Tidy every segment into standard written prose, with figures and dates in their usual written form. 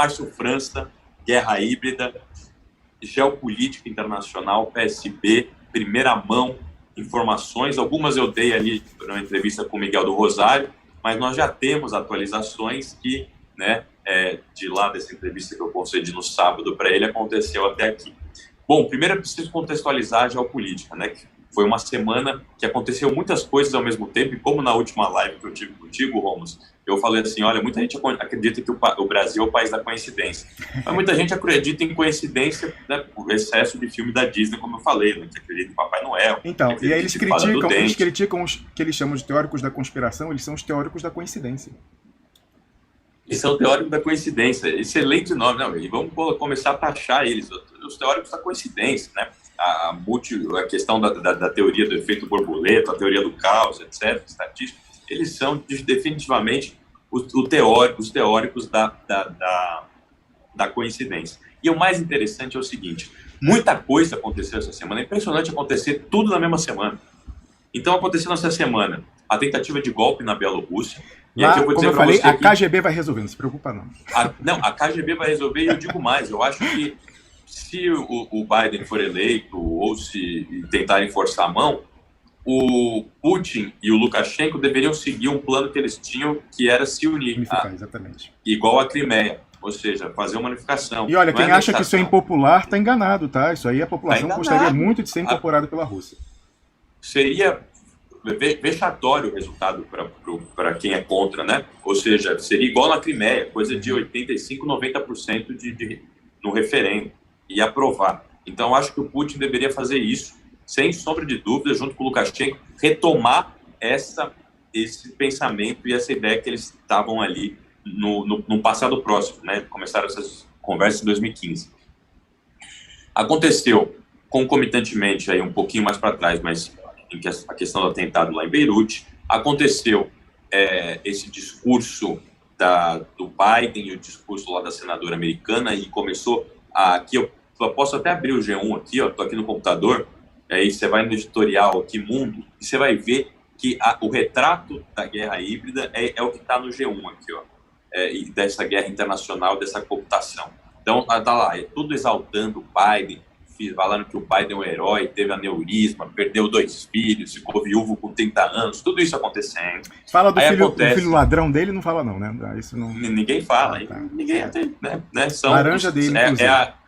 Márcio França, guerra híbrida, geopolítica internacional, PSB, primeira mão, informações. Algumas eu dei ali na entrevista com o Miguel do Rosário, mas nós já temos atualizações que, né, de lá dessa entrevista que eu concedi no sábado para ele, aconteceu até aqui. Bom, primeiro é preciso contextualizar a geopolítica, né? Foi uma semana que aconteceu muitas coisas ao mesmo tempo, e como na última live que eu tive contigo, Romos, eu falei assim, olha, muita gente acredita que o Brasil é o país da coincidência, mas muita gente acredita em coincidência, né, por excesso de filme da Disney, como eu falei, né, que acredita em Papai Noel. Então, e aí eles criticam os que eles chamam de teóricos da conspiração, eles são os teóricos da coincidência. Eles são teóricos da coincidência, excelente nome, não, e vamos começar a taxar eles, os teóricos da coincidência, né? A questão da teoria do efeito borboleta, a teoria do caos, etc., estatística, eles são definitivamente os teóricos da coincidência. E o mais interessante é o seguinte, muita coisa aconteceu essa semana, é impressionante acontecer tudo na mesma semana. Então aconteceu nessa semana a tentativa de golpe na Bielorrússia. E lá, aqui eu vou dizer como eu falei, a que KGB vai resolver, não se preocupa não. A KGB vai resolver, e eu digo mais, eu acho que se o Biden for eleito ou se tentarem forçar a mão, o Putin e o Lukashenko deveriam seguir um plano que eles tinham, que era se unir. Unificar, exatamente. Igual a Crimeia, ou seja, fazer uma unificação. E olha, quem acha que isso é impopular está enganado, tá? Isso aí a população gostaria muito de ser incorporada pela Rússia. Seria vexatório o resultado para quem é contra, né? Ou seja, seria igual na Crimeia, coisa de 85%, 90% no referendo, e aprovar. Então, acho que o Putin deveria fazer isso, sem sombra de dúvida, junto com o Lukashenko, retomar esse pensamento e essa ideia que eles estavam ali no passado próximo, né? Começaram essas conversas em 2015. Aconteceu concomitantemente, aí um pouquinho mais para trás, mas a questão do atentado lá em Beirute, aconteceu esse discurso do Biden e o discurso lá da senadora americana, e começou aqui, eu posso até abrir o G1 aqui, ó, tô aqui no computador, aí você vai no editorial aqui, Mundo, e você vai ver que o retrato da guerra híbrida é o que está no G1 aqui, ó, e dessa guerra internacional, dessa cooptação. Então, tá lá, é tudo exaltando o Biden, falando que o Biden é um herói, teve aneurisma, perdeu 2 filhos, ficou viúvo com 30 anos, tudo isso acontecendo. Fala do filho ladrão dele, não fala não, né? Isso não... Ninguém fala, ninguém tem, né? São laranja dele,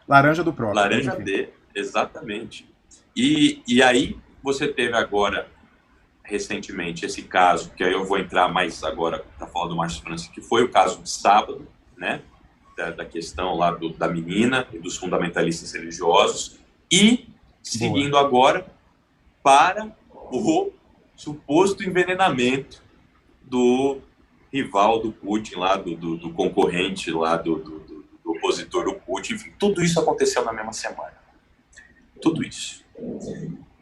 laranja do próprio. Laranja dele, exatamente. E aí você teve agora, recentemente, esse caso, que aí eu vou entrar mais agora para falar do Márcio França, que foi o caso de sábado, né? Da questão lá da menina e dos fundamentalistas religiosos, e seguindo agora para o suposto envenenamento do rival do Putin, lá do concorrente, lá do opositor do Putin. Enfim, tudo isso aconteceu na mesma semana. Tudo isso.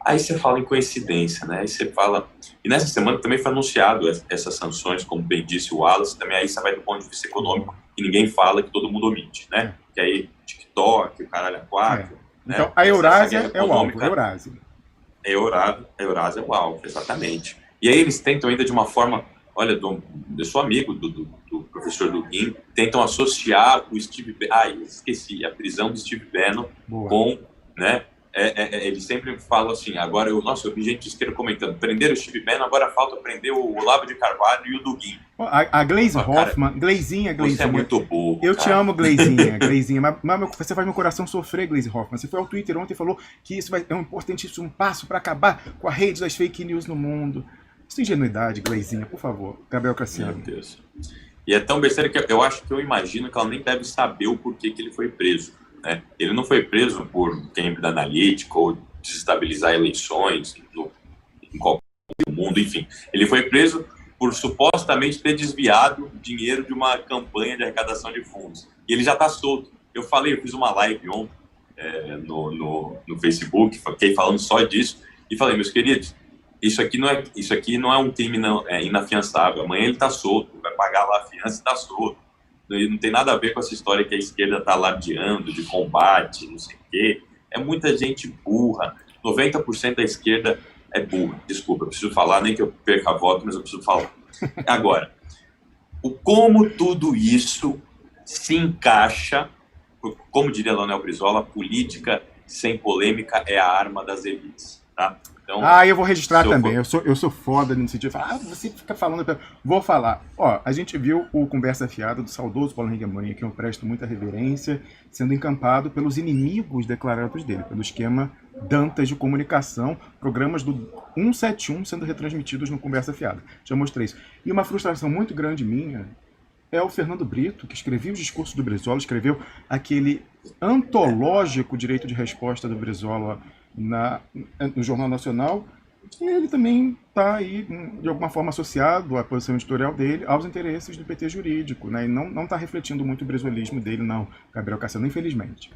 Aí você fala em coincidência, né? Aí você fala... E nessa semana também foi anunciado essas sanções, como bem disse o Wallace, também aí você vai do ponto de vista econômico, e ninguém fala, que todo mundo omite, né? Que aí TikTok, o caralho a 4... Né? Então, a Eurásia é o alvo, Eurásia. A Eurásia é o alvo, exatamente. E aí eles tentam ainda de uma forma... Olha, eu sou amigo do professor Dugin, tentam associar o Steve Bannon... eu esqueci, a prisão do Steve Bannon com... né? Eles sempre falam assim, agora eu vi gente de esquerda comentando, prender o Steve Bannon, agora falta prender o Olavo de Carvalho e o Dugin. A Gleisi Hoffmann, Gleisinha. Você é muito burro, eu te amo, Gleisinha, mas você faz meu coração sofrer, Gleisi Hoffmann. Você foi ao Twitter ontem e falou que isso é um importantíssimo passo para acabar com a rede das fake news no mundo. Isso é ingenuidade, Gleisinha, por favor. Gabriel Cassiano. Meu Deus. E é tão besteira que eu imagino que ela nem deve saber o porquê que ele foi preso. Né? Ele não foi preso por Cambridge Analytica ou desestabilizar eleições em qualquer mundo, enfim. Ele foi preso por supostamente ter desviado dinheiro de uma campanha de arrecadação de fundos. E ele já está solto. Eu fiz uma live ontem no Facebook, fiquei falando só disso, e falei, meus queridos, isso aqui não é um crime inafiançável. Amanhã ele está solto, vai pagar lá a fiança e está solto. Não tem nada a ver com essa história que a esquerda está alardeando de combate, não sei o quê. É muita gente burra. 90% da esquerda é burra. Desculpa, eu preciso falar, nem que eu perca a voto, mas eu preciso falar. Agora, como tudo isso se encaixa, como diria Leonel Brizola, política sem polêmica é a arma das elites, tá? Então, eu vou registrar também. Eu sou foda no sentido de falar, você fica falando. Vou falar. Ó, a gente viu o Conversa Fiada do saudoso Paulo Henrique Amorim, que eu presto muita reverência, sendo encampado pelos inimigos declarados dele, pelo esquema Dantas de comunicação, programas do 171 sendo retransmitidos no Conversa Fiada. Já mostrei isso. E uma frustração muito grande minha é o Fernando Brito, que escreveu os discursos do Brizola, escreveu aquele antológico direito de resposta do Brizola no Jornal Nacional, e ele também está aí, de alguma forma, associado à posição editorial dele aos interesses do PT jurídico, né? E não está refletindo muito o brizolismo dele, não, Gabriel Cassiano, infelizmente.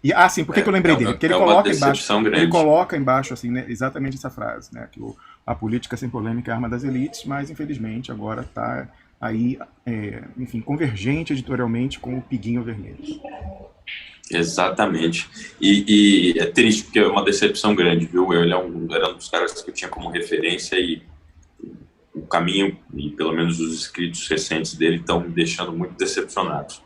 E, sim, por que eu lembrei dele? Porque ele coloca embaixo assim, né, exatamente essa frase, né, que a política sem polêmica é a arma das elites, mas, infelizmente, agora está aí, enfim, convergente editorialmente com o Piguinho Vermelho. Exatamente. E é triste, porque é uma decepção grande, viu? Ele era um dos caras que eu tinha como referência e o caminho, e pelo menos os escritos recentes dele, estão me deixando muito decepcionados.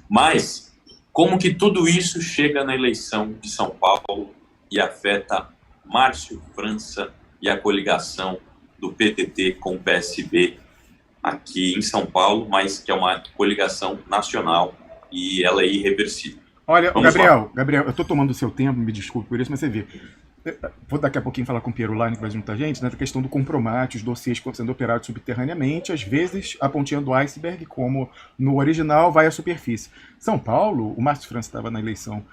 Mas, como que tudo isso chega na eleição de São Paulo e afeta Márcio França e a coligação do PTT com o PSB aqui em São Paulo, mas que é uma coligação nacional e ela é irreversível? Olha, Gabriel, eu estou tomando o seu tempo, me desculpe por isso, mas você vê. Vou daqui a pouquinho falar com o Piero Line, que vai junto a gente, né, da questão do compromato, os dossiês sendo operados subterraneamente, às vezes a pontinha do iceberg, como no original, vai à superfície. São Paulo, o Márcio França estava na eleição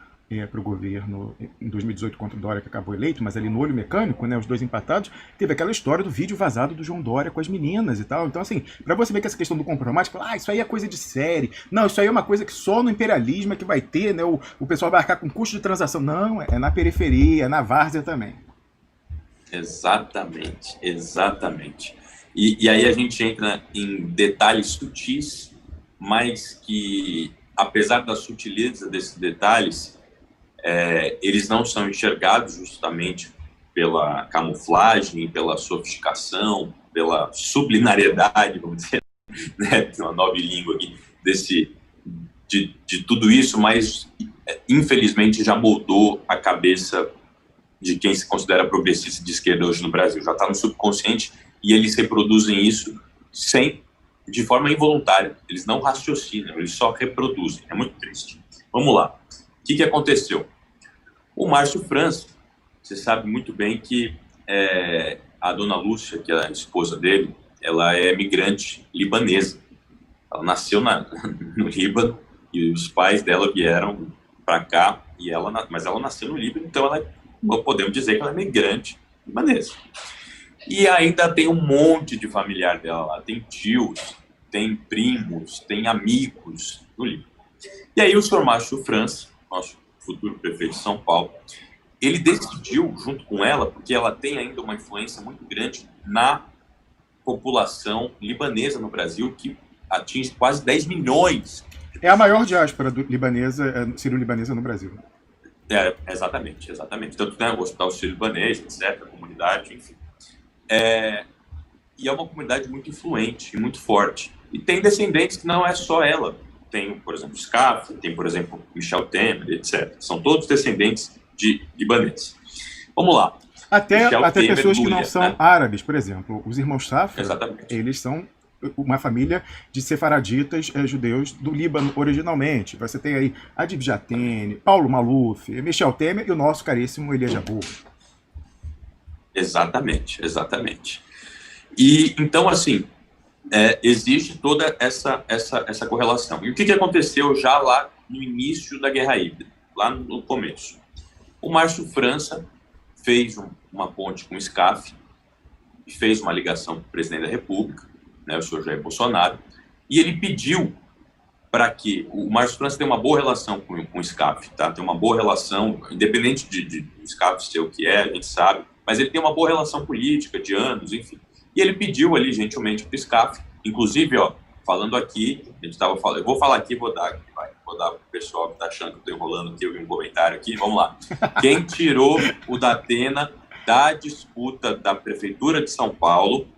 para o governo em 2018 contra o Dória, que acabou eleito, mas ali no olho mecânico, né, os dois empatados, teve aquela história do vídeo vazado do João Dória com as meninas e tal. Então, assim, para você ver que essa questão do compromisso, isso aí é coisa de série. Não, isso aí é uma coisa que só no imperialismo é que vai ter, né, o pessoal vai arcar com custo de transação. Não, é na periferia, é na várzea também. Exatamente, exatamente. E aí a gente entra em detalhes sutis, mas que, apesar da sutileza desses detalhes, eles não são enxergados justamente pela camuflagem, pela sofisticação, pela sublinariedade, vamos dizer, né, tem uma nova língua aqui, de tudo isso, mas infelizmente já moldou a cabeça de quem se considera progressista de esquerda hoje no Brasil. Já está no subconsciente e eles reproduzem isso de forma involuntária. Eles não raciocinam, eles só reproduzem. É muito triste. Vamos lá. O que aconteceu? O Márcio França, você sabe muito bem que a dona Lúcia, que é a esposa dele, ela é migrante libanesa. Ela nasceu no Líbano e os pais dela vieram para cá, mas ela nasceu no Líbano, então podemos dizer que ela é migrante libanesa. E ainda tem um monte de familiar dela lá, tem tios, tem primos, tem amigos no Líbano. E aí o senhor Márcio França, nosso futuro prefeito de São Paulo, ele decidiu, junto com ela, porque ela tem ainda uma influência muito grande na população libanesa no Brasil, que atinge quase 10 milhões. É a maior diáspora sírio-libanesa no Brasil. Exatamente. Tanto tem o Hospital Sírio-Libanês, etc., a comunidade, enfim. E é uma comunidade muito influente e muito forte. E tem descendentes que não é só ela. Tem, por exemplo, Scaf, tem, por exemplo, Michel Temer, etc. São todos descendentes de libaneses. Vamos lá. Até pessoas que não são árabes, por exemplo. Os irmãos Safra, eles são uma família de sefaraditas judeus do Líbano originalmente. Você tem aí Adib Jatene, Paulo Maluf, Michel Temer e o nosso caríssimo Elias Jabbour. Exatamente. E então, assim, existe toda essa correlação. E o que aconteceu já lá no início da Guerra Híbrida, lá no começo? O Márcio França fez uma ponte com o SCAF, fez uma ligação com o presidente da República, né, o senhor Jair Bolsonaro, e ele pediu para que o Márcio França tenha uma boa relação com o SCAF, tá? Tem uma boa relação, independente de SCAF ser o que é, a gente sabe, mas ele tem uma boa relação política de anos, enfim. E ele pediu ali, gentilmente, para o SCAF, inclusive, falando aqui, a gente estava falando, eu vou falar aqui, vou dar para o pessoal que está achando que eu estou enrolando aqui, eu vi um comentário aqui, vamos lá. Quem tirou o Datena da disputa da Prefeitura de São Paulo,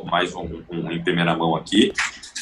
mais um em primeira mão aqui,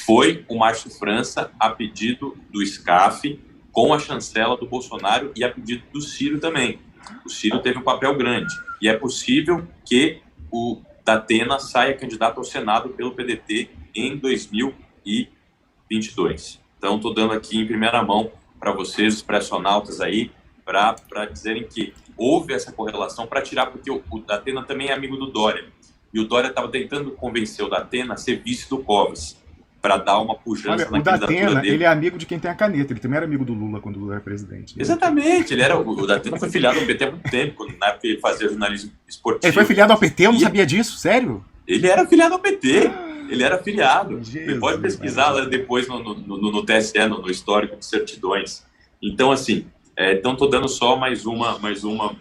foi o Márcio França a pedido do SCAF, com a chancela do Bolsonaro e a pedido do Ciro também. O Ciro teve um papel grande. E é possível que o Datena saia candidato ao Senado pelo PDT em 2022. Então, estou dando aqui em primeira mão para vocês, os pressionautas aí, para dizerem que houve essa correlação para tirar, porque o Datena também é amigo do Dória. E o Dória estava tentando convencer o Datena a ser vice do Covas, para dar uma pujança na candidatura Datena, dele. ele é amigo de quem tem a caneta. Ele também era amigo do Lula quando o Lula era presidente. Né? Exatamente. O Datena foi filiado ao PT há muito tempo, na época ele fazia jornalismo esportivo. Ele foi filiado ao PT? Eu não sabia disso. Sério? Ele era filiado ao PT. Ele era filiado. Jesus, você pode pesquisar lá depois no TSE, no histórico de certidões. Então, assim, estou dando só mais uma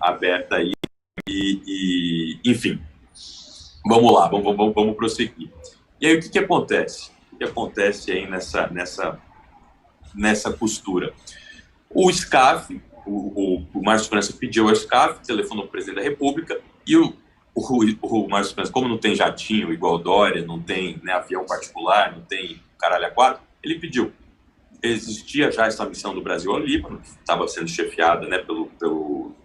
aberta aí. Enfim, vamos lá, vamos prosseguir. E aí, o que acontece? O que acontece aí nessa costura? O SCAF, o Márcio França pediu ao SCAF, telefonou para o presidente da República, e o Márcio França, como não tem jatinho igual Dória, não tem, né, avião particular, não tem caralho a quatro, ele pediu. Existia já essa missão do Brasil ao Líbano, que estava sendo chefiada, né,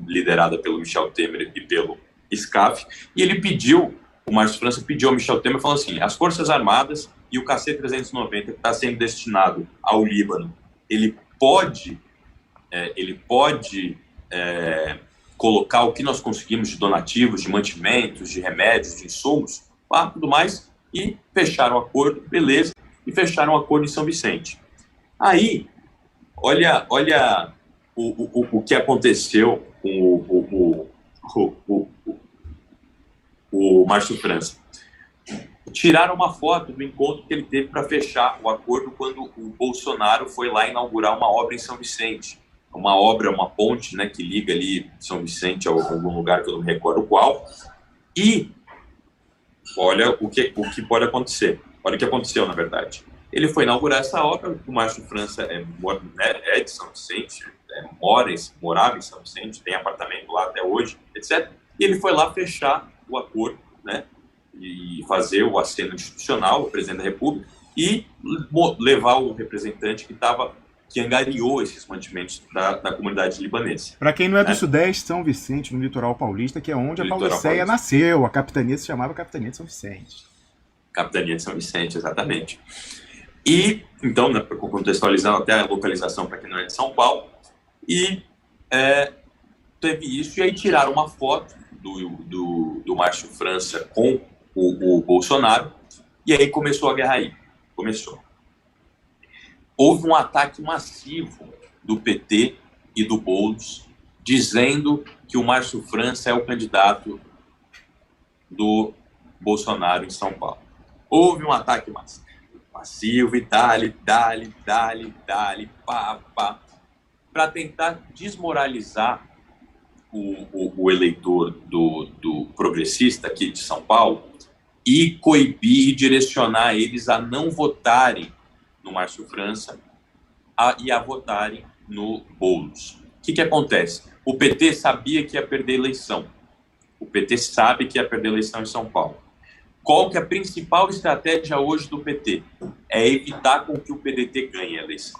liderada pelo Michel Temer e pelo SCAF, e ele pediu. O Márcio França pediu ao Michel Temer, falando assim, as Forças Armadas e o KC-390, que está sendo destinado ao Líbano, ele pode colocar o que nós conseguimos de donativos, de mantimentos, de remédios, de insumos, tudo mais, e fecharam o acordo, beleza, e fecharam o acordo em São Vicente. Aí, olha o que aconteceu com o Márcio França. Tiraram uma foto do encontro que ele teve para fechar o acordo quando o Bolsonaro foi lá inaugurar uma obra em São Vicente. Uma ponte, né, que liga ali São Vicente a algum lugar que eu não me recordo qual. E olha o que pode acontecer. Olha o que aconteceu, na verdade. Ele foi inaugurar essa obra, o Márcio França é de São Vicente, morava em São Vicente, tem apartamento lá até hoje, etc. E ele foi lá fechar o acordo, né, e fazer o aceno institucional, o presidente da República, e levar o representante que angariou esses mantimentos da comunidade libanesa. Para quem não é do Sudeste, São Vicente, no litoral paulista, que é onde a Pauliceia nasceu, a capitania se chamava Capitania de São Vicente. Capitania de São Vicente, exatamente. E, então, né, contextualizando até a localização para quem não é de São Paulo, e teve isso, e aí tiraram uma foto do Márcio França com o Bolsonaro, e aí começou a guerra aí. Houve um ataque massivo do PT e do Boulos, dizendo que o Márcio França é o candidato do Bolsonaro em São Paulo. Houve um ataque massivo e dali, pá, para tentar desmoralizar o eleitor do progressista aqui de São Paulo e coibir e direcionar eles a não votarem no Márcio França e a votarem no Boulos. O que acontece? O PT sabia que ia perder a eleição. O PT sabe que ia perder a eleição em São Paulo. Qual que é a principal estratégia hoje do PT? É evitar com que o PDT ganhe a eleição.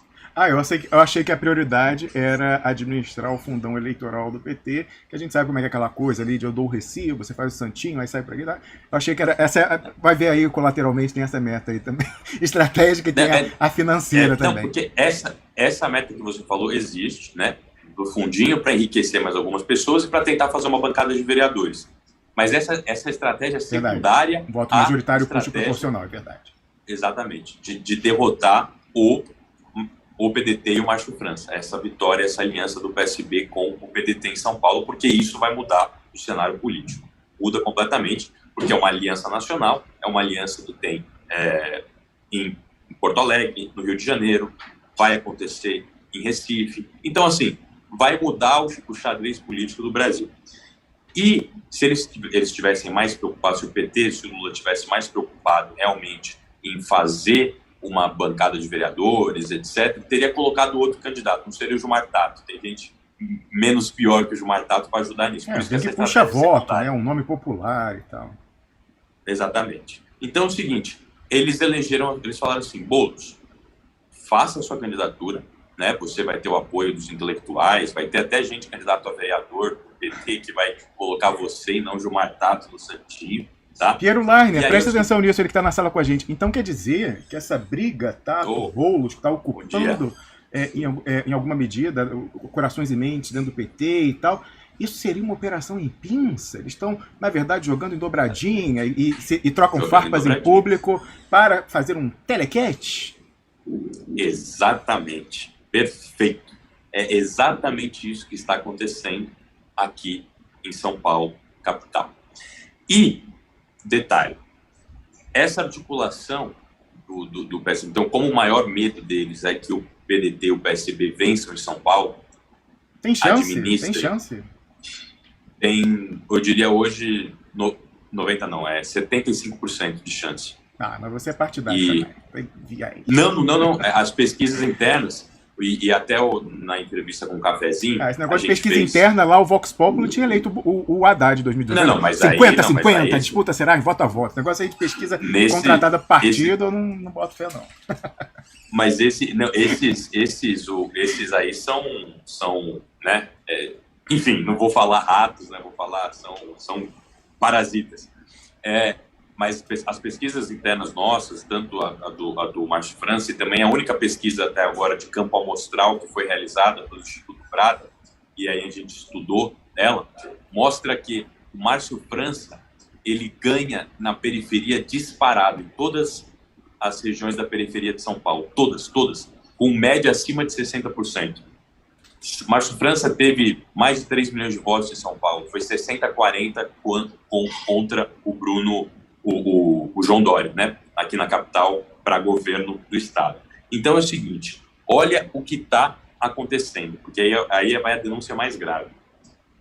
Eu achei que a prioridade era administrar o fundão eleitoral do PT, que a gente sabe como é que é aquela coisa ali de eu dou o recibo, você faz o santinho, aí sai pra aqui. Tá? Eu achei que era vai ver aí, colateralmente, tem essa meta aí também, estratégica, e tem a financeira também. Não, porque essa meta que você falou existe, né? Do fundinho para enriquecer mais algumas pessoas e para tentar fazer uma bancada de vereadores. Mas essa estratégia secundária... Voto majoritário custo proporcional, é verdade. Exatamente. De derrotar o PDT e o Márcio França. Essa vitória, essa aliança do PSB com o PDT em São Paulo, porque isso vai mudar o cenário político. Muda completamente, porque é uma aliança nacional, é uma aliança que tem em Porto Alegre, no Rio de Janeiro, vai acontecer em Recife. Então, assim, vai mudar o xadrez político do Brasil. E se eles estivessem mais preocupados, se o PT, se o Lula estivesse mais preocupado realmente em fazer uma bancada de vereadores, etc., teria colocado outro candidato, não seria o Gilmar Tato. Tem gente menos pior que o Gilmar Tato para ajudar nisso. Por isso que puxa voto, né? Um nome popular e tal. Exatamente. Então é o seguinte, eles falaram assim, Boulos, faça a sua candidatura, né? Você vai ter o apoio dos intelectuais, vai ter até gente candidato a vereador do PT que vai colocar você e não Gilmar Tato no Santinho, tá? Piero Leiner, presta atenção nisso, ele que está na sala com a gente. Então quer dizer que essa briga, Tato, Boulos, que está ocupando, em alguma medida, corações e mentes dentro do PT e tal, isso seria uma operação em pinça? Eles estão, na verdade, jogando em dobradinha e trocam farpas em público para fazer um telequete? Exatamente. Perfeito. É exatamente isso que está acontecendo aqui em São Paulo, capital. E, detalhe, essa articulação do PSB, então, como o maior medo deles é que o PDT e o PSB vençam em São Paulo, tem chance? Tem, eu diria hoje, 75% de chance. Ah, mas você é partidário também. Não. As pesquisas internas, e até na entrevista com o Cafezinho... esse negócio de pesquisa interna, lá o Vox Populi tinha eleito o Haddad em 2012. Não, mas 50-50, a disputa será em voto a voto. Esse negócio aí de pesquisa contratada partido, eu não boto fé, não. Mas esses aí são né? Enfim, não vou falar ratos, né? Vou falar, são parasitas. Mas as pesquisas internas nossas, tanto a do Márcio França e também a única pesquisa até agora de campo amostral que foi realizada pelo Instituto Prata, e aí a gente estudou ela, mostra que o Márcio França, ele ganha na periferia disparado, em todas as regiões da periferia de São Paulo, todas, com média acima de 60%. Márcio França teve mais de 3 milhões de votos em São Paulo, foi 60-40 contra o Bruno, o João Dória, né? Aqui na capital, para governo do estado. Então é o seguinte, olha o que está acontecendo, porque aí vai a denúncia mais grave.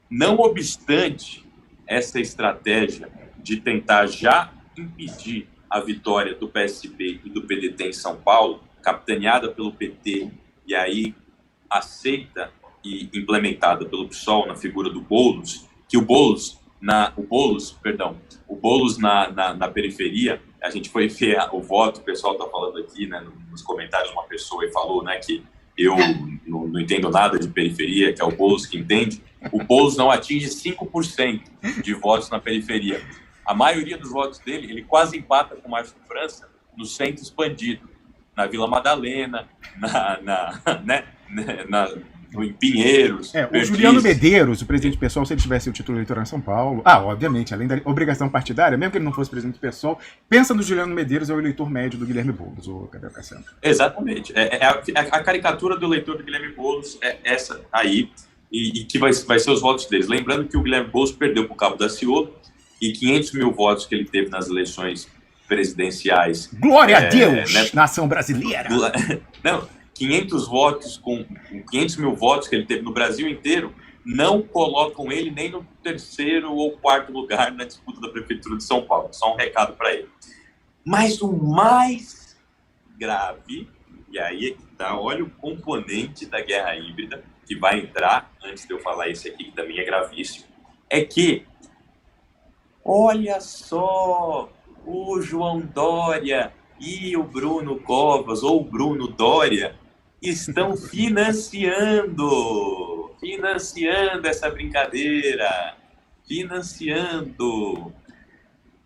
Não obstante essa estratégia de tentar já impedir a vitória do PSB e do PDT em São Paulo, capitaneada pelo PT, e aí aceita e implementada pelo PSOL na figura do Boulos, que o Boulos na periferia, a gente foi ver o voto, o pessoal está falando aqui, né, nos comentários, uma pessoa e falou, né, que eu não entendo nada de periferia, que é o Boulos que entende. O Boulos não atinge 5% de votos na periferia. A maioria dos votos dele, ele quase empata com o Márcio França no centro expandido, na Vila Madalena, em Pinheiros. O Juliano Medeiros, o presidente do PSOL, se ele tivesse o título eleitoral em São Paulo, obviamente, além da obrigação partidária, mesmo que ele não fosse presidente do PSOL, pensa no Juliano Medeiros, é o eleitor médio do Guilherme Boulos, ou cadê o Cassiano? Exatamente. A caricatura do eleitor do Guilherme Boulos é essa aí, e que vai ser os votos deles. Lembrando que o Guilherme Boulos perdeu para o Cabo Daciolo, e 500 mil votos que ele teve nas eleições presidenciais... Glória a Deus, né? Nação brasileira! Não, 500 mil votos que ele teve no Brasil inteiro não colocam ele nem no terceiro ou quarto lugar na disputa da Prefeitura de São Paulo. Só um recado para ele. Mas o mais grave, e aí é que tá, olha o componente da guerra híbrida, que vai entrar, antes de eu falar esse aqui, que também é gravíssimo, é que, olha só, o João Dória e o Bruno Covas, ou o Bruno Dória, estão financiando essa brincadeira,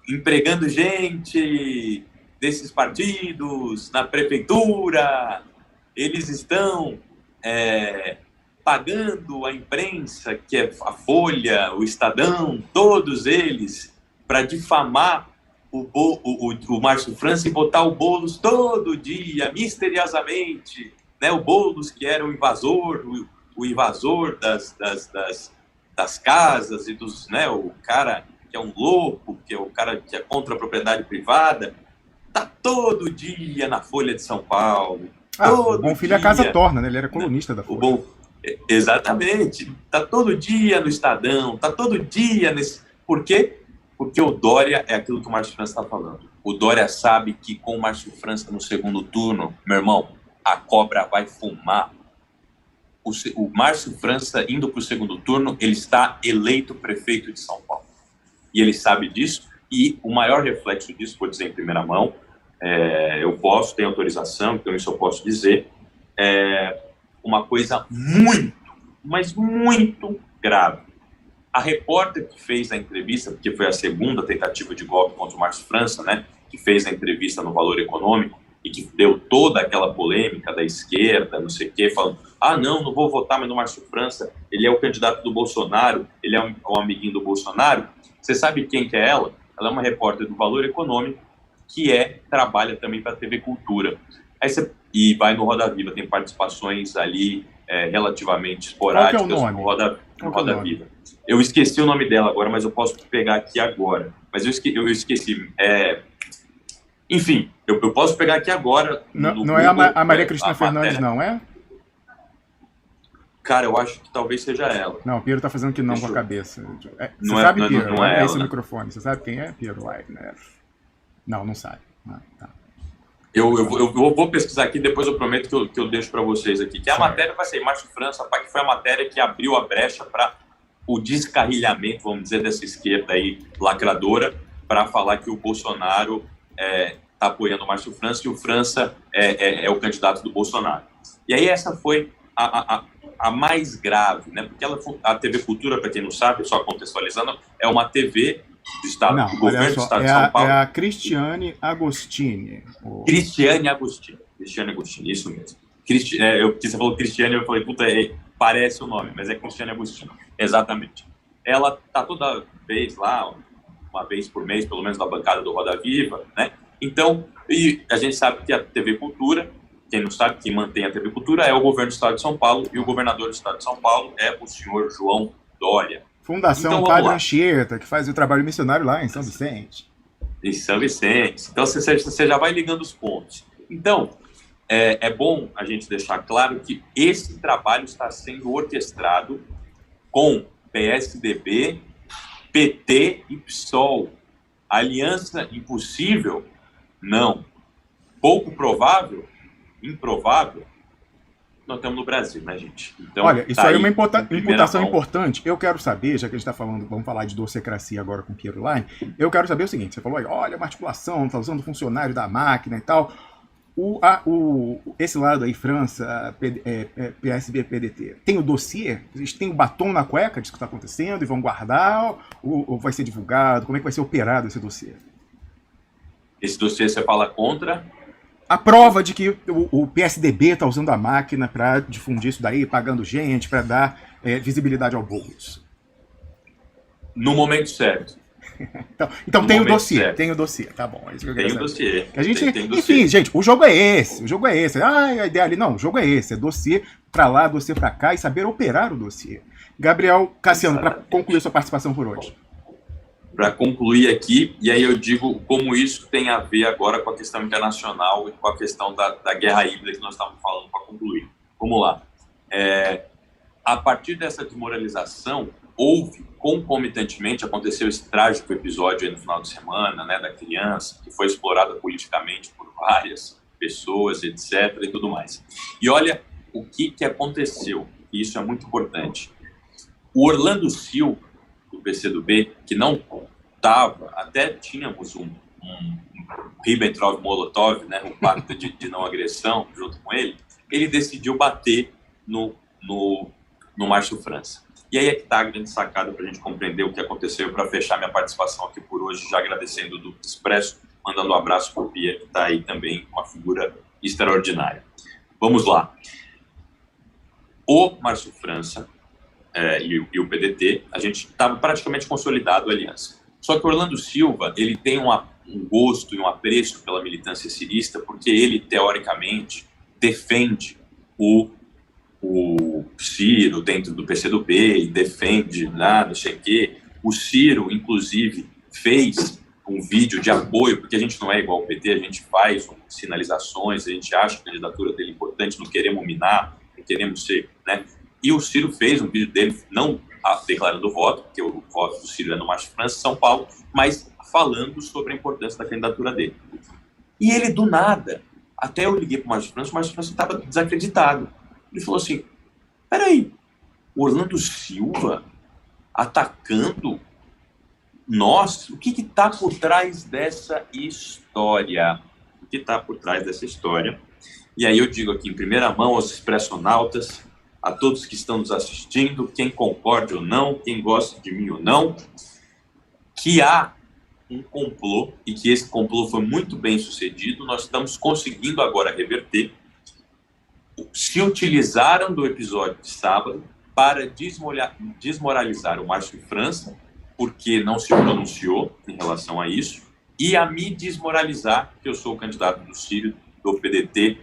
empregando gente desses partidos na prefeitura. Eles estão pagando a imprensa, que é a Folha, o Estadão, todos eles, para difamar o Márcio França e botar o Boulos todo dia, misteriosamente, né? O Boulos que era o invasor das casas e dos, né? O cara que é um louco, que é o cara que é contra a propriedade privada, tá todo dia na Folha de São Paulo. O Bom Filho a casa torna, né? Ele era colunista da Folha. Exatamente. Tá todo dia no Estadão, tá todo dia nesse... Por quê? Porque o Dória é aquilo que o Márcio França está falando. O Dória sabe que com o Márcio França no segundo turno, meu irmão, a cobra vai fumar. O Márcio França, indo para o segundo turno, ele está eleito prefeito de São Paulo. E ele sabe disso, e o maior reflexo disso, vou dizer em primeira mão, eu posso, tenho autorização, então isso eu posso dizer, uma coisa muito, mas muito grave. A repórter que fez a entrevista, porque foi a segunda tentativa de golpe contra o Márcio França, né, que fez a entrevista no Valor Econômico e que deu toda aquela polêmica da esquerda, não sei o quê, falando, não vou votar mais no Márcio França, ele é o candidato do Bolsonaro, ele é um amiguinho do Bolsonaro. Você sabe quem que é ela? Ela é uma repórter do Valor Econômico, que trabalha também para a TV Cultura. E vai no Roda Viva, tem participações ali relativamente esporádicas no Roda Viva. Eu esqueci o nome dela agora, mas eu posso pegar aqui agora. Mas eu esqueci. Enfim, eu posso pegar aqui agora. Não é a Maria Cristina Fernandes, não é? Cara, eu acho que talvez seja ela. Não, o Piero tá fazendo que não com a cabeça. Você não sabe, Piero? Não é ela, esse né? microfone. Você sabe quem é, Piero Weidner? Não sabe. Tá. Eu vou pesquisar aqui, depois eu prometo que eu deixo para vocês aqui. Que a matéria vai ser Márcio França, que foi a matéria que abriu a brecha para o descarrilhamento, vamos dizer, dessa esquerda aí lacradora, para falar que o Bolsonaro está apoiando o Márcio França e o França é o candidato do Bolsonaro. E aí essa foi a mais grave, né? Porque a TV Cultura, para quem não sabe, só contextualizando, é uma TV do Estado, do governo do Estado de São Paulo. É a Cristiane Agostini. Cristiane Agostini, isso mesmo. Você falou Cristiane, eu falei, puta, parece o nome, mas é Cristiane Agostini, exatamente. Ela tá toda vez lá, uma vez por mês, pelo menos, na bancada do Roda Viva, né? Então, e a gente sabe que a TV Cultura, quem não sabe, quem mantém a TV Cultura é o governo do Estado de São Paulo, e o governador do Estado de São Paulo é o senhor João Dória. Fundação então, Padre Anchieta, que faz o trabalho missionário lá em São Vicente. Em São Vicente. Então, você já vai ligando os pontos. Então, é bom a gente deixar claro que esse trabalho está sendo orquestrado com PSDB, PT e PSOL. Aliança impossível? Não. Pouco provável? Improvável? Nós estamos no Brasil, né, gente? Então, olha, isso aí é uma imputação importante. Eu quero saber, já que a gente está falando, vamos falar de docecracia agora com o Piero Line, eu quero saber o seguinte, você falou aí, olha, uma articulação, está usando funcionário da máquina e tal. Esse lado aí, França, PSB, PDT, tem o dossiê? Eles têm o batom na cueca disso que está acontecendo e vão guardar? Ou vai ser divulgado? Como é que vai ser operado esse dossiê? Esse dossiê você fala contra? A prova de que o PSDB está usando a máquina para difundir isso daí, pagando gente, para dar visibilidade ao bolso. No momento certo. Então tem o dossiê, tá bom. É isso que eu tem o dossiê. Tem enfim, gente, o jogo é esse. A ideia ali, não, o jogo é esse. É dossiê para lá, dossiê para cá e saber operar o dossiê. Gabriel Cassiano, para concluir sua participação por hoje. Para concluir aqui, e aí eu digo como isso tem a ver agora com a questão internacional e com a questão da guerra híbrida que nós estávamos falando para concluir. Vamos lá. A partir dessa desmoralização, concomitantemente, aconteceu esse trágico episódio aí no final de semana, né, da criança, que foi explorada politicamente por várias pessoas, etc., e tudo mais. E olha o que aconteceu, e isso é muito importante. O Orlando Silva, do PCdoB, que não estava, até tínhamos um Ribbentrop-Molotov, né, um pacto de não agressão junto com ele decidiu bater no Márcio França. E aí é que está a grande sacada para a gente compreender o que aconteceu, para fechar minha participação aqui por hoje, já agradecendo do Expresso, mandando um abraço para o Pia, que está aí também, uma figura extraordinária. Vamos lá. O Márcio França e o PDT, a gente estava praticamente consolidado a aliança. Só que o Orlando Silva, ele tem um gosto e um apreço pela militância cirista, porque ele, teoricamente, defende o Ciro dentro do PCdoB e defende lá, não sei o quê. O Ciro, inclusive, fez um vídeo de apoio, porque a gente não é igual ao PT, a gente faz sinalizações, a gente acha a candidatura dele importante, não queremos minar, não queremos ser, né? E o Ciro fez um vídeo dele, não declarando o voto, porque o voto do Ciro é no Márcio França, São Paulo, mas falando sobre a importância da candidatura dele. E ele, do nada, até eu liguei para o Márcio França estava desacreditado. Ele falou assim, peraí, o Orlando Silva atacando nós? O que está por trás dessa história? que está por trás dessa história. E aí eu digo aqui em primeira mão aos expressionautas, a todos que estão nos assistindo, quem concorde ou não, quem gosta de mim ou não, que há um complô e que esse complô foi muito bem sucedido. Nós estamos conseguindo agora reverter. Se utilizaram do episódio de sábado para desmoralizar o Márcio França, porque não se pronunciou em relação a isso, e a me desmoralizar, que eu sou o candidato do Ciro, do PDT,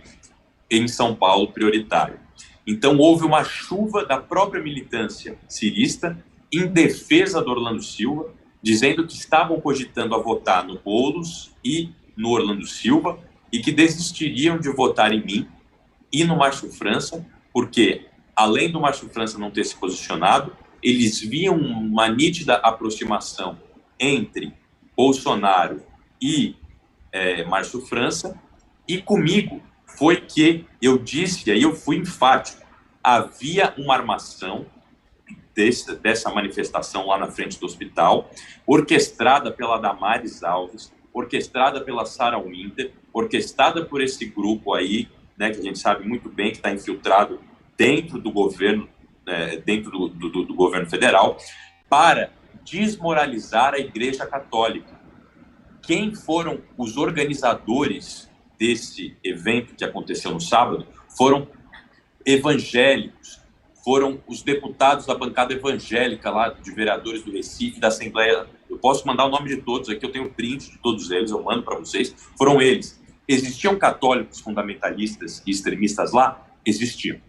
em São Paulo, prioritário. Então, houve uma chuva da própria militância cirista em defesa do Orlando Silva, dizendo que estavam cogitando a votar no Boulos e no Orlando Silva e que desistiriam de votar em mim e no Márcio França, porque, além do Márcio França não ter se posicionado, eles viam uma nítida aproximação entre Bolsonaro e Márcio França, e comigo foi que eu disse, e aí eu fui enfático, havia uma armação dessa manifestação lá na frente do hospital, orquestrada pela Damares Alves, orquestrada pela Sarah Winter, orquestrada por esse grupo aí, né, que a gente sabe muito bem que está infiltrado dentro do governo, dentro do governo federal, para desmoralizar a Igreja Católica. Quem foram os organizadores desse evento que aconteceu no sábado foram evangélicos, foram os deputados da bancada evangélica lá, de vereadores do Recife, da Assembleia. Eu posso mandar o nome de todos aqui, eu tenho print de todos eles, eu mando para vocês. Foram eles. Existiam católicos fundamentalistas e extremistas lá? Existiam.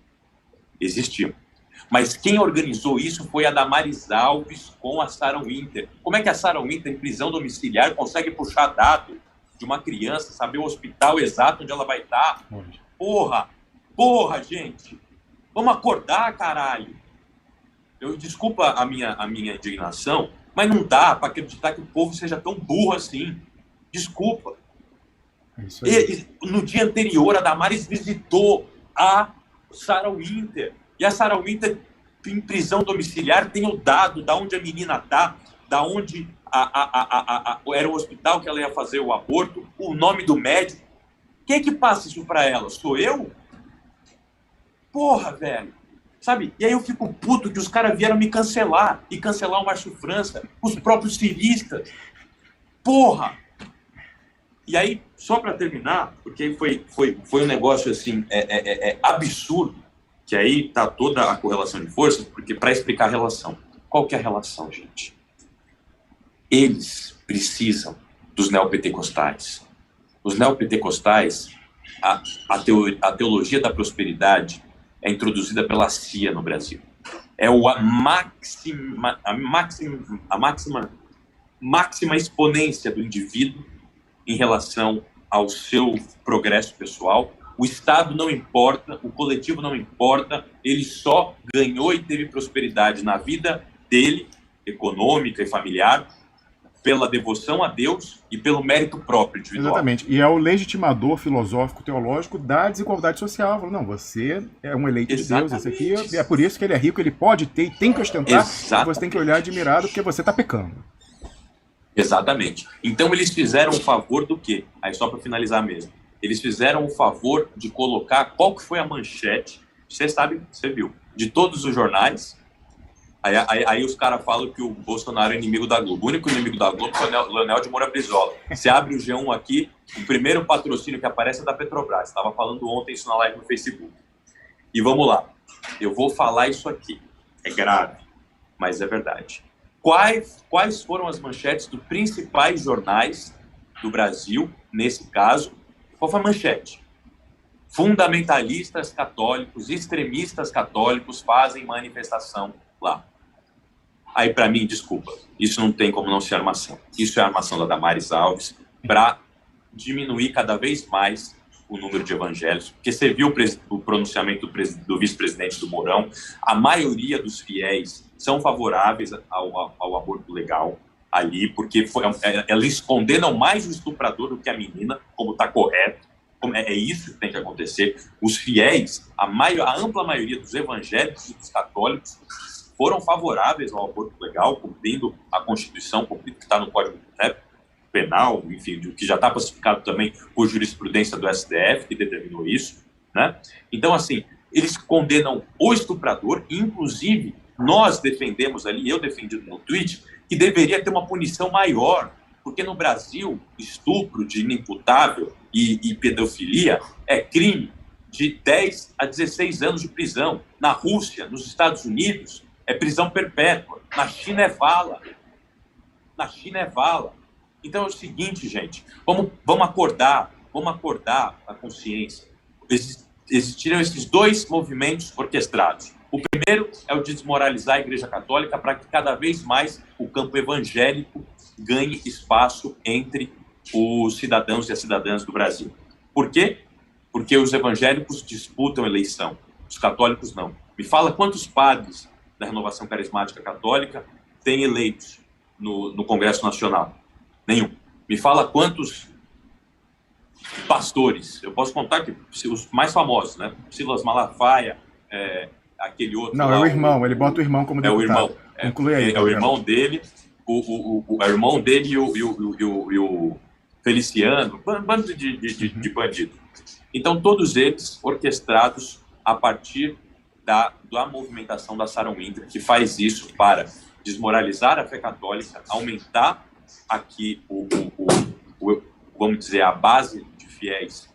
Mas quem organizou isso foi a Damares Alves com a Sarah Winter. Como é que a Sarah Winter, em prisão domiciliar, consegue puxar dado de uma criança, saber o hospital exato onde ela vai estar? Porra, gente! Vamos acordar, caralho! Desculpa a minha indignação, mas não dá para acreditar que o povo seja tão burro assim. Desculpa. No dia anterior, a Damares visitou a Sarah Winter. E a Sarah Winter, em prisão domiciliar, tem o dado da onde a menina está, da onde era o hospital que ela ia fazer o aborto, o nome do médico. Quem é que passa isso para ela? Sou eu? Porra, velho. Sabe? E aí eu fico puto que os caras vieram me cancelar. E cancelar o Márcio França. Os próprios ciristas. Porra! E aí, só para terminar, porque foi um negócio assim, absurdo, que aí tá toda a correlação de forças, porque para explicar a relação. Qual que é a relação, gente? Eles precisam dos neopentecostais. Os neopentecostais, a teologia da prosperidade é introduzida pela CIA no Brasil. É a máxima exponência do indivíduo em relação ao seu progresso pessoal. O Estado não importa, o coletivo não importa, ele só ganhou e teve prosperidade na vida dele, econômica e familiar, pela devoção a Deus e pelo mérito próprio individual. Exatamente. E é o legitimador filosófico teológico da desigualdade social. Não, você é um eleito de Deus, esse aqui é por isso que ele é rico, ele pode ter e tem que ostentar, e você tem que olhar admirado porque você está pecando. Exatamente. Então eles fizeram um favor do quê? Aí só para finalizar mesmo. Eles fizeram o favor de colocar qual que foi a manchete, você sabe, você viu, de todos os jornais. Aí os caras falam que o Bolsonaro é inimigo da Globo. O único inimigo da Globo foi o Leonel de Moura Brizola. Você abre o G1 aqui, o primeiro patrocínio que aparece é da Petrobras. Estava falando ontem isso na live no Facebook. E vamos lá. Eu vou falar isso aqui. É grave, mas é verdade. Quais foram as manchetes dos principais jornais do Brasil, nesse caso? Qual foi a manchete? Fundamentalistas católicos, extremistas católicos fazem manifestação lá. Aí, para mim, desculpa, isso não tem como não ser armação. Isso é armação da Damares Alves para diminuir cada vez mais o número de evangélicos, porque você viu o pronunciamento do vice-presidente do Mourão, a maioria dos fiéis são favoráveis ao aborto legal ali, porque eles condenam mais o estuprador do que a menina, como está correto. É isso que tem que acontecer. Os fiéis, a ampla maioria dos evangélicos e dos católicos foram favoráveis ao aborto legal, cumprindo a Constituição, cumprindo o que está no Código, né? penal, enfim, do que já está pacificado também por jurisprudência do STF, que determinou isso, né? Então, assim, eles condenam o estuprador, e, inclusive, nós defendemos ali, eu defendi no tweet, que deveria ter uma punição maior, porque no Brasil, estupro de inimputável e pedofilia é crime de 10 a 16 anos de prisão. Na Rússia, nos Estados Unidos, é prisão perpétua. Na China é vala. Na China é vala. Então é o seguinte, gente, vamos acordar a consciência. Existiram esses dois movimentos orquestrados. O primeiro é o de desmoralizar a Igreja Católica para que cada vez mais o campo evangélico ganhe espaço entre os cidadãos e as cidadãs do Brasil. Por quê? Porque os evangélicos disputam eleição, os católicos não. Me fala quantos padres da Renovação Carismática Católica têm eleitos no Congresso Nacional? Nenhum. Me fala quantos pastores, eu posso contar aqui, os mais famosos, né? Silas Malafaia, aquele outro... Não, é o irmão, ele bota o irmão como deputado. É o irmão. Conclui aí. É o irmão dele, o irmão dele e o Feliciano, bando de bandido. Então, todos eles orquestrados a partir da movimentação da Sarah Winter, que faz isso para desmoralizar a fé católica, aumentar aqui vamos dizer, a base de fiéis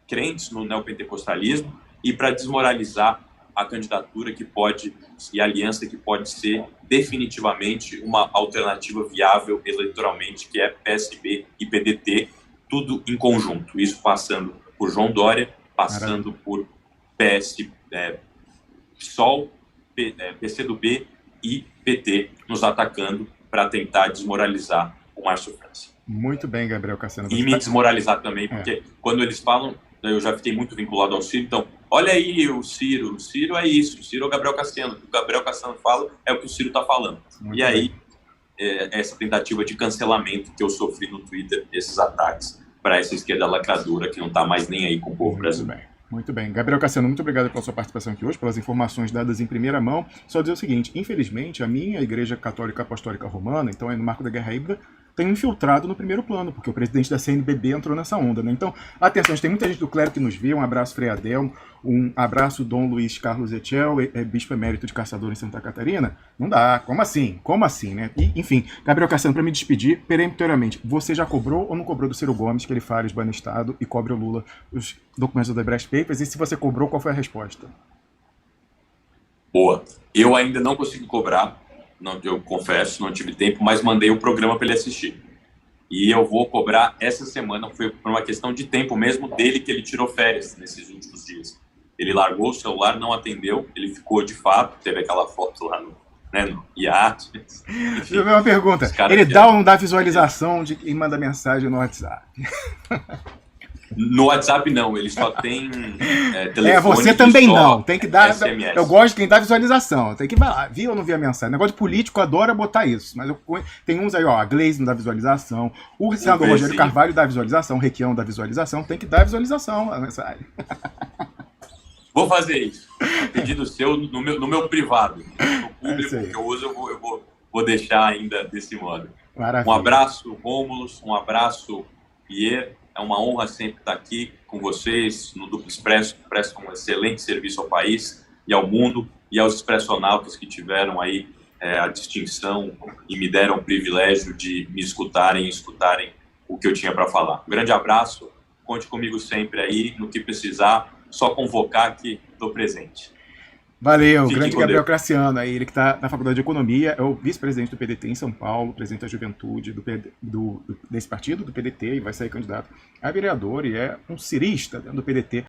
crentes no neopentecostalismo e para desmoralizar a candidatura que pode e a aliança que pode ser definitivamente uma alternativa viável eleitoralmente, que é PSB e PDT, tudo em conjunto. Isso passando por João Dória, passando por PSOL, PCdoB e PT nos atacando para tentar desmoralizar o Márcio França. Muito bem, Gabriel Cassiano. E me desmoralizar também, porque quando eles falam, eu já fiquei muito vinculado ao Ciro, então, olha aí o Ciro é isso, o Ciro é o Gabriel Cassiano, o que o Gabriel Cassiano fala é o que o Ciro está falando. Muito bem. Aí, essa tentativa de cancelamento que eu sofri no Twitter, esses ataques para essa esquerda lacradora que não está mais nem aí com o povo brasileiro. Muito bem. Gabriel Cassiano, muito obrigado pela sua participação aqui hoje, pelas informações dadas em primeira mão. Só dizer o seguinte, infelizmente, a minha Igreja Católica Apostólica Romana, então no marco da Guerra Híbrida, tem um infiltrado no primeiro plano, porque o presidente da CNBB entrou nessa onda, né? Então, atenção, tem muita gente do clero que nos vê, um abraço Frei Adelmo, um abraço Dom Luiz Carlos Etiel, bispo emérito de Caçador em Santa Catarina. Não dá, como assim? Como assim, né? E, enfim, Gabriel Cassiano, para me despedir, peremptoriamente, você já cobrou ou não cobrou do Ciro Gomes que ele fale esbana Estado e cobre o Lula os documentos do Odebrecht Papers? E se você cobrou, qual foi a resposta? Boa. Eu ainda não consegui cobrar, não, eu confesso, não tive tempo, mas mandei o programa para ele assistir. E eu vou cobrar essa semana, foi por uma questão de tempo mesmo dele que ele tirou férias nesses últimos dias. Ele largou o celular, não atendeu, ele ficou de fato, teve aquela foto lá no iate. Enfim, uma pergunta, ele dá ou não dá visualização de quem manda mensagem no WhatsApp? No WhatsApp não, ele só tem telefone. Você também não, tem que dar. SMS. Eu gosto de quem dá visualização, tem que ir lá, viu ou não viu a mensagem? Negócio de político adora botar isso, mas tem uns aí, ó, a Gleisi não dá visualização, o senador Rogério Carvalho dá visualização, o Requião dá visualização, tem que dar visualização a mensagem. Vou fazer isso, a pedido seu no meu privado, no público que eu uso, eu vou deixar ainda desse modo. Maravilha. Um abraço, Rômulus, um abraço, Pierre. É uma honra sempre estar aqui com vocês no Duplo Expresso, que prestam um excelente serviço ao país e ao mundo, e aos expressionautas que tiveram aí a distinção e me deram o privilégio de me escutarem e escutarem o que eu tinha para falar. Um grande abraço, conte comigo sempre aí, no que precisar, só convocar que estou presente. Valeu, grande Gabriel Cassiano, aí, ele que está na Faculdade de Economia, é o vice-presidente do PDT em São Paulo, presidente da juventude desse partido, do PDT, e vai sair candidato a vereador, e é um cirista dentro do PDT.